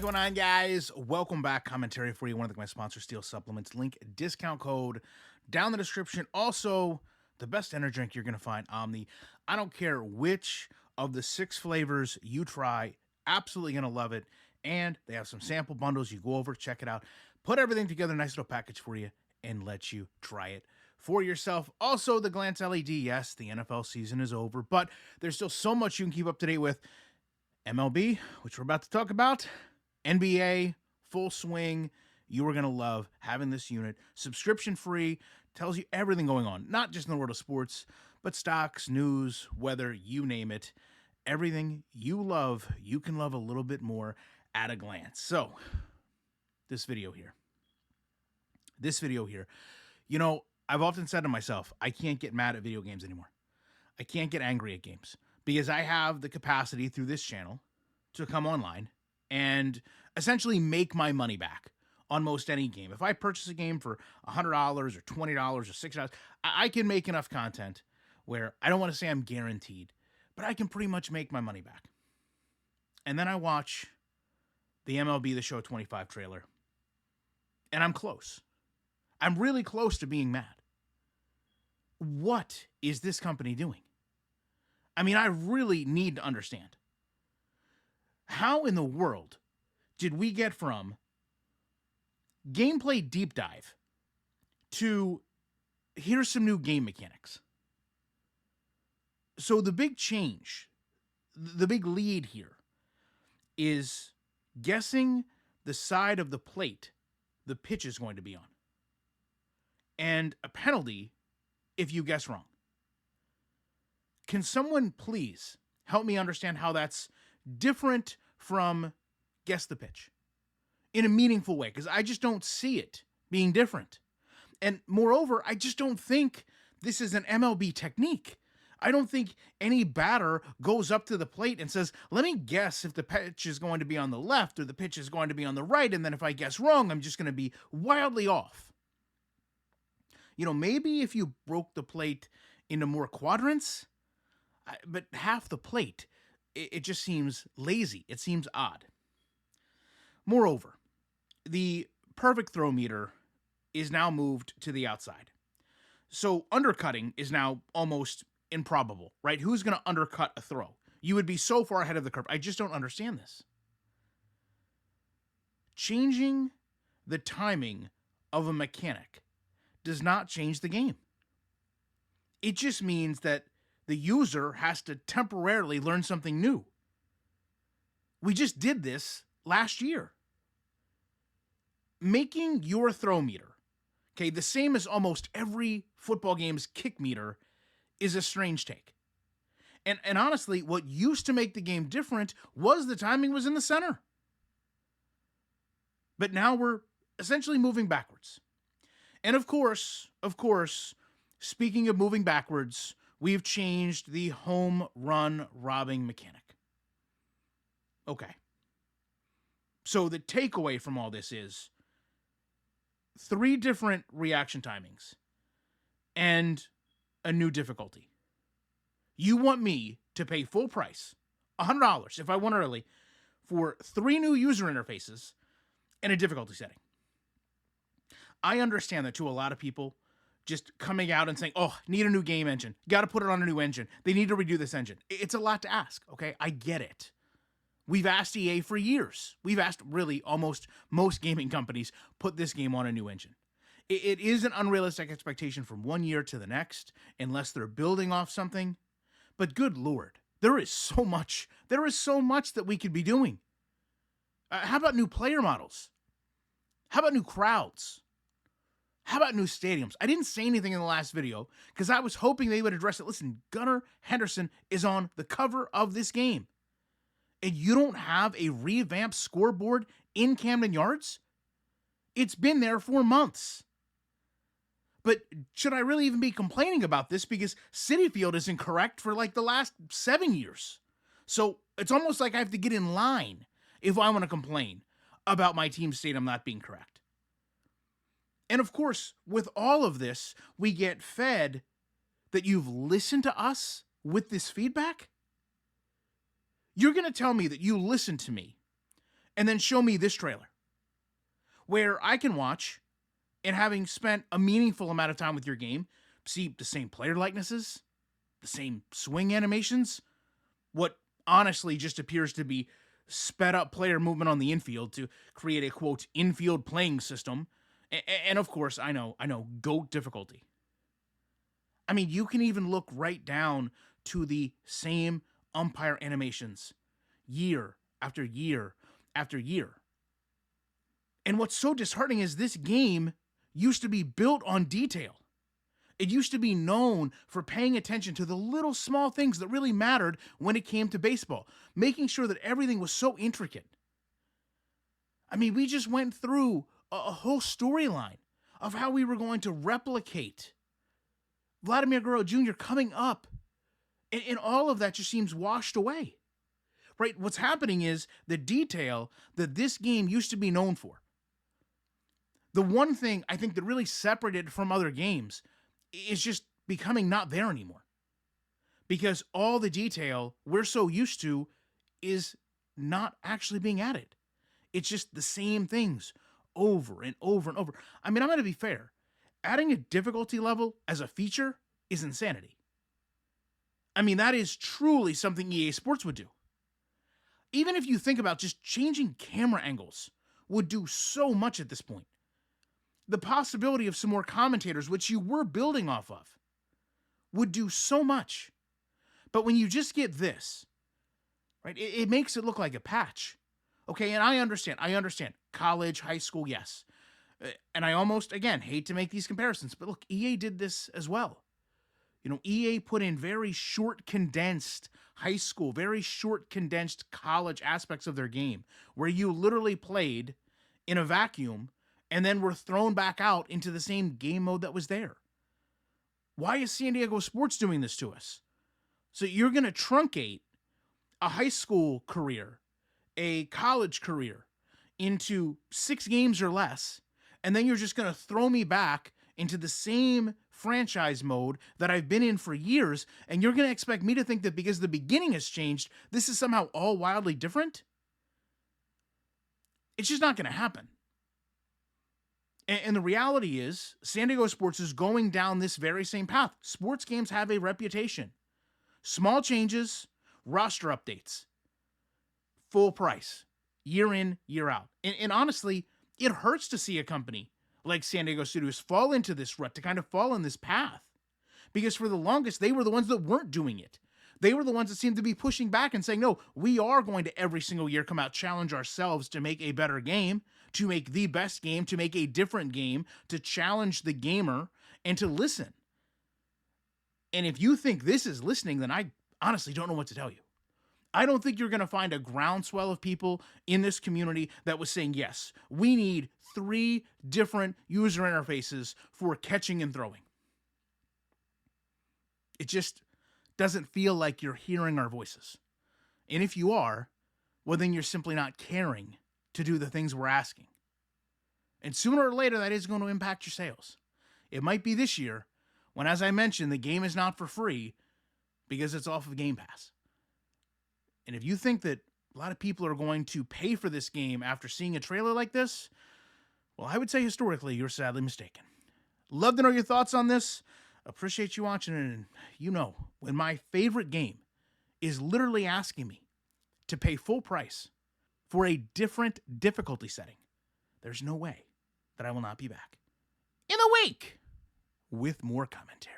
going on, guys? Welcome back. Commentary for you. Want to thank my sponsor, Steel Supplements. Link, discount code down in the description. Also, the best energy drink you're going to find, Omni. I don't care which of the 6 flavors you try. Absolutely going to love it. And they have some sample bundles. You go over, check it out. Put everything together, nice little package for you, and let you try it for yourself. Also, the Glance LED. Yes, the NFL season is over, but there's still so much you can keep up to date with. MLB, which we're about to talk about, NBA, full swing. You are going to love having this unit. Subscription free, tells you everything going on, not just in the world of sports, but stocks, news, weather, you name it. Everything you love, you can love a little bit more at a glance. So, this video here, you know, I've often said to myself, I can't get mad at video games anymore. I can't get angry at games because I have the capacity through this channel to come online and essentially make my money back on most any game. If I purchase a game for $100 or $20 or $60, I can make enough content where I don't want to say I'm guaranteed, but I can pretty much make my money back. And then I watch the MLB The Show 25 trailer, and I'm close. I'm really close to being mad. What is this company doing? I mean, I really need to understand. How in the world did we get from gameplay deep dive to here's some new game mechanics? So the big change, the big lead here is guessing the side of the plate the pitch is going to be on. And a penalty if you guess wrong. Can someone please help me understand how that's different from guess the pitch in a meaningful way? Because I just don't see it being different. And moreover, I just don't think this is an MLB technique. I don't think any batter goes up to the plate and says, let me guess if the pitch is going to be on the left or the pitch is going to be on the right. And then if I guess wrong, I'm just going to be wildly off. You know, maybe if you broke the plate into more quadrants, but half the plate, it just seems lazy. It seems odd. Moreover, the perfect throw meter is now moved to the outside. So undercutting is now almost improbable, right? Who's going to undercut a throw? You would be so far ahead of the curve. I just don't understand this. Changing the timing of a mechanic does not change the game. It just means that the user has to temporarily learn something new. We just did this last year. Making your throw meter, okay, the same as almost every football game's kick meter, is a strange take. And honestly, what used to make the game different was the timing was in the center. But now we're essentially moving backwards. And of course, speaking of moving backwards, we've changed the home run robbing mechanic. Okay. So the takeaway from all this is 3 different reaction timings and a new difficulty. You want me to pay full price, $100 if I won early, for 3 new user interfaces and a difficulty setting. I understand that to a lot of people, just coming out and saying, oh, need a new game engine. Got to put it on a new engine. They need to redo this engine. It's a lot to ask, okay? I get it. We've asked EA for years. We've asked really almost most gaming companies put this game on a new engine. It is an unrealistic expectation from one year to the next, unless they're building off something. But good Lord, there is so much that we could be doing. How about new player models? How about new crowds? How about new stadiums? I didn't say anything in the last video because I was hoping they would address it. Listen, Gunnar Henderson is on the cover of this game. And you don't have a revamped scoreboard in Camden Yards? It's been there for months. But should I really even be complaining about this? Because Citi Field is incorrect for like the last 7 years. So it's almost like I have to get in line if I want to complain about my team's stadium not being correct. And of course, with all of this, we get fed that you've listened to us with this feedback? You're going to tell me that you listened to me and then show me this trailer where I can watch, and having spent a meaningful amount of time with your game, see the same player likenesses, the same swing animations, what honestly just appears to be sped up player movement on the infield to create a quote infield playing system. And of course, I know, GOAT difficulty. I mean, you can even look right down to the same umpire animations year after year after year. And what's so disheartening is this game used to be built on detail. It used to be known for paying attention to the little small things that really mattered when it came to baseball, making sure that everything was so intricate. I mean, we just went through a whole storyline of how we were going to replicate Vladimir Guerrero Jr. coming up, and all of that just seems washed away. Right? What's happening is the detail that this game used to be known for. The one thing I think that really separated it from other games is just becoming not there anymore. Because all the detail we're so used to is not actually being added. It's just the same things over and over and over. I mean, I'm going to be fair. Adding a difficulty level as a feature is insanity. I mean, that is truly something EA Sports would do. Even if you think about just changing camera angles would do so much at this point. The possibility of some more commentators, which you were building off of, would do so much. But when you just get this, right, it makes it look like a patch. Okay, and I understand. College, high school, yes. And I almost, again, hate to make these comparisons, but look, EA did this as well. You know, EA put in very short, condensed high school, very short, condensed college aspects of their game, where you literally played in a vacuum and then were thrown back out into the same game mode that was there. Why is San Diego Sports doing this to us? So you're going to truncate a high school career, a college career, into 6 games or less, and then you're just going to throw me back into the same franchise mode that I've been in for years, and you're going to expect me to think that because the beginning has changed, this is somehow all wildly different? It's just not going to happen. And the reality is, San Diego Sports is going down this very same path. Sports games have a reputation. Small changes, roster updates, full price, year in, year out. And honestly, it hurts to see a company like San Diego Studios fall into this rut, to kind of fall in this path. Because for the longest, they were the ones that weren't doing it. They were the ones that seemed to be pushing back and saying, no, we are going to every single year come out, challenge ourselves to make a better game, to make the best game, to make a different game, to challenge the gamer, and to listen. And if you think this is listening, then I honestly don't know what to tell you. I don't think you're going to find a groundswell of people in this community that was saying, yes, we need 3 different user interfaces for catching and throwing. It just doesn't feel like you're hearing our voices. And if you are, well, then you're simply not caring to do the things we're asking. And sooner or later, that is going to impact your sales. It might be this year, when, as I mentioned, the game is not for free because it's off of Game Pass. And if you think that a lot of people are going to pay for this game after seeing a trailer like this, well, I would say historically, you're sadly mistaken. Love to know your thoughts on this. Appreciate you watching. And you know, when my favorite game is literally asking me to pay full price for a different difficulty setting, there's no way that I will not be back in a week with more commentary.